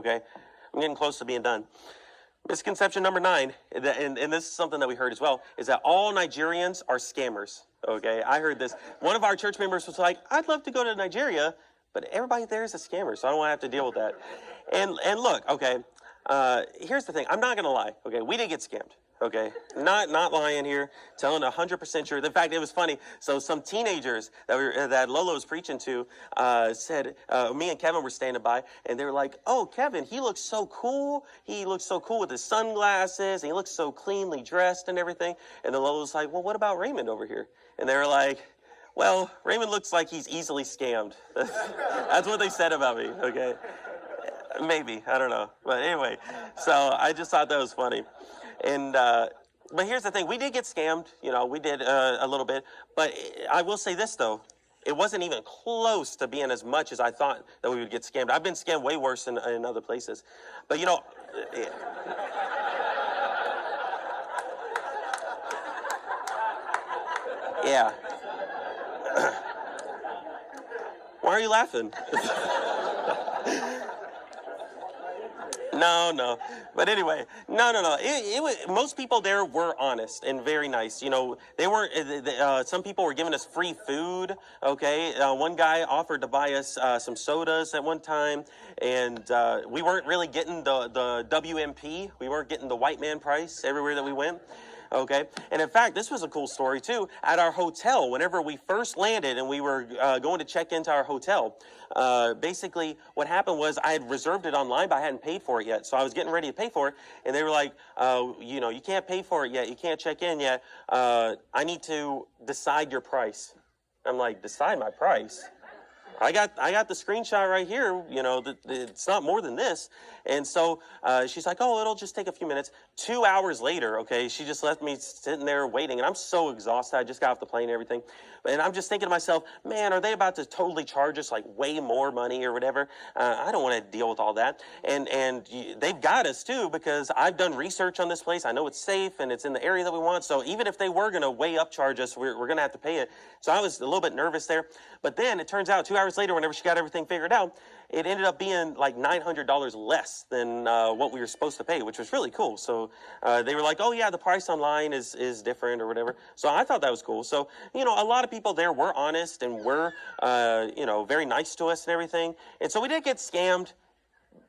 Okay, I'm getting close to being done. Misconception number 9, and this is something that we heard as well, is that all Nigerians are scammers. Okay, I heard this. One of our church members was like, I'd love to go to Nigeria, but everybody there is a scammer, so I don't want to have to deal with that. And look, okay, here's the thing. I'm not going to lie. Okay, we did get scammed. Okay, not lying here, telling 100% truth. In fact, it was funny. So some teenagers that Lolo was preaching to said, me and Kevin were standing by, and they were like, "Oh, Kevin, he looks so cool. He looks so cool with his sunglasses. And he looks so cleanly dressed and everything." And then Lolo was like, "Well, what about Raymond over here?" And they were like, "Well, Raymond looks like he's easily scammed." That's what they said about me. Okay, maybe, I don't know, but anyway. So I just thought that was funny. And but here's the thing, we did get scammed, we did a little bit, but I will say this though, it wasn't even close to being as much as I thought that we would get scammed. I've been scammed way worse in other places, but yeah. Why are you laughing? No. But anyway, no. It was, most people there were honest and very nice. They weren't, some people were giving us free food. Okay. One guy offered to buy us some sodas at one time. And we weren't really getting the WMP. We weren't getting the white man price everywhere that we went. Okay. And in fact, this was a cool story too. At our hotel, whenever we first landed and we were going to check into our hotel, basically what happened was I had reserved it online, but I hadn't paid for it yet. So I was getting ready to pay for it. And they were like, you can't pay for it yet. You can't check in yet. I need to decide your price. I'm like, decide my price? I got the screenshot right here, it's not more than this. And so she's like, oh, it'll just take a few minutes. 2 hours later, okay, she just left me sitting there waiting. And I'm so exhausted. I just got off the plane and everything. And I'm just thinking to myself, man, are they about to totally charge us like way more money or whatever? I don't want to deal with all that. And they've got us too, because I've done research on this place. I know it's safe and it's in the area that we want. So even if they were going to way upcharge us, we're going to have to pay it. So I was a little bit nervous there. But then it turns out 2 hours later, whenever she got everything figured out, it ended up being like $900 less than what we were supposed to pay, which was really cool. So they were like, oh yeah, the price online is different or whatever. So I thought that was cool. So, a lot of people there were honest and were, very nice to us and everything. And so we did get scammed,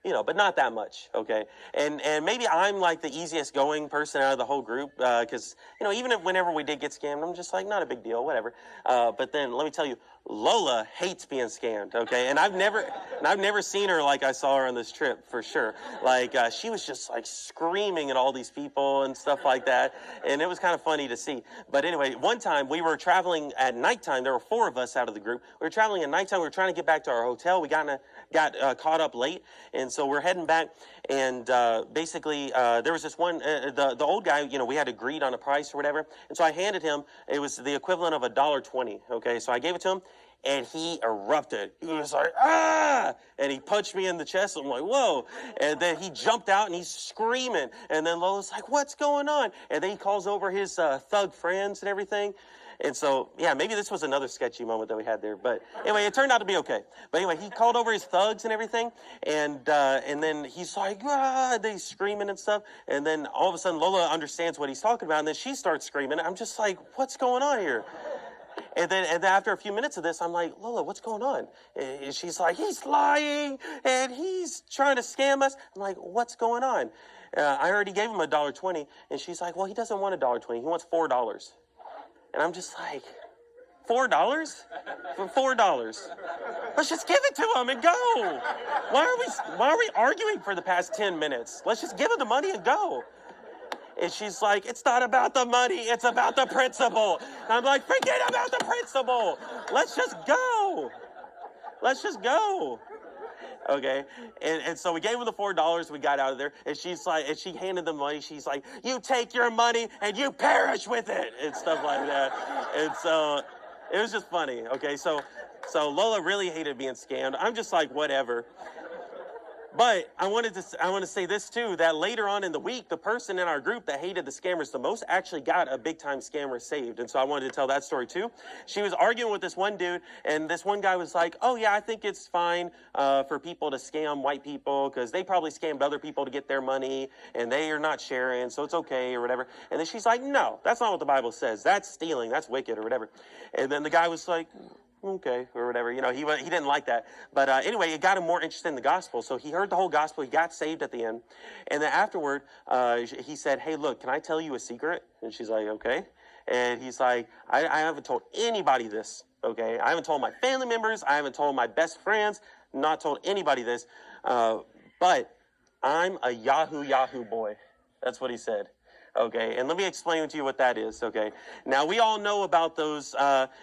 but not that much, okay? And maybe I'm like the easiest going person out of the whole group, because, even whenever we did get scammed, I'm just like, not a big deal, whatever. But then let me tell you, Lola hates being scammed, okay? And I've never seen her like I saw her on this trip, for sure. Like, she was just like screaming at all these people and stuff like that. And it was kind of funny to see. But anyway, one time we were traveling at nighttime. There were 4 of us out of the group. We were traveling at nighttime. We were trying to get back to our hotel. We got caught up late. And so we're heading back. And basically, there was this one, the old guy, we had agreed on a price or whatever. And so I handed him, it was the equivalent of $1.20, okay? So I gave it to him. And he erupted. He was like, ah! And he punched me in the chest. I'm like, whoa. And then he jumped out and he's screaming. And then Lola's like, what's going on? And then he calls over his thug friends and everything. And so, yeah, maybe this was another sketchy moment that we had there. But anyway, it turned out to be okay. But anyway, he called over his thugs and everything. And then he's like, ah, they screaming and stuff. And then all of a sudden, Lola understands what he's talking about. And then she starts screaming. I'm just like, what's going on here? And then after a few minutes of this, I'm like, Lola, what's going on? And she's like, he's lying and he's trying to scam us. I'm like, what's going on? I already gave him $1.20. And she's like, well, he doesn't want $1.20. He wants $4. And I'm just like, $4? For $4. Let's just give it to him and go. Why are we arguing for the past 10 minutes? Let's just give him the money and go. And she's like, it's not about the money, it's about the principle. And I'm like, forget about the principle. Let's just go. Let's just go. Okay. And so we gave him the $4. We got out of there. And she's like, and she handed the money. She's like, you take your money and you perish with it. And stuff like that. And so it was just funny. Okay. So Lola really hated being scammed. I'm just like, whatever. But I want to say this too, that later on in the week, the person in our group that hated the scammers the most actually got a big time scammer saved. And so I wanted to tell that story too. She was arguing with this one dude, and this one guy was like, oh yeah, I think it's fine for people to scam white people because they probably scammed other people to get their money and they are not sharing, so it's okay or whatever. And then she's like, no, that's not what the Bible says. That's stealing, that's wicked or whatever. And then the guy was like, okay, or whatever. He didn't like that. But anyway, it got him more interested in the gospel. So he heard the whole gospel. He got saved at the end. And then afterward, he said, hey, look, can I tell you a secret? And she's like, okay. And he's like, I haven't told anybody this, okay? I haven't told my family members. I haven't told my best friends. Not told anybody this. But I'm a Yahoo boy. That's what he said. Okay, and let me explain to you what that is, okay? Now, we all know about those,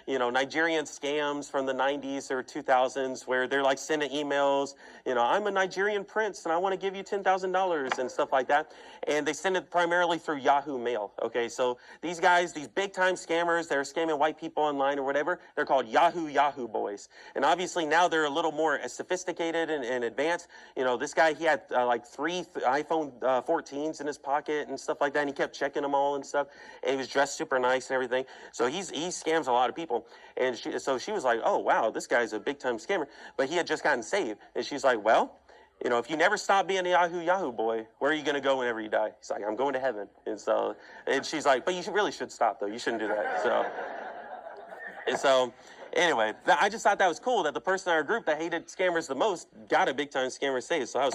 Nigerian scams from the 90s or 2000s where they're like sending emails, I'm a Nigerian prince and I want to give you $10,000 and stuff like that. And they send it primarily through Yahoo Mail, okay? So these guys, these big-time scammers, they're scamming white people online or whatever, they're called Yahoo boys. And obviously now they're a little more sophisticated and advanced. This guy, he had like 3 iPhone 14s in his pocket and stuff like that, and he kept checking them all and stuff. And he was dressed super nice and everything. So he scams a lot of people. And she was like, oh, wow, this guy's a big-time scammer. But he had just gotten saved. And she's like, well, if you never stop being a Yahoo boy, where are you going to go whenever you die? He's like, I'm going to heaven. And she's like, but you really should stop, though. You shouldn't do that. So anyway, I just thought that was cool that the person in our group that hated scammers the most got a big-time scammer saved. So that was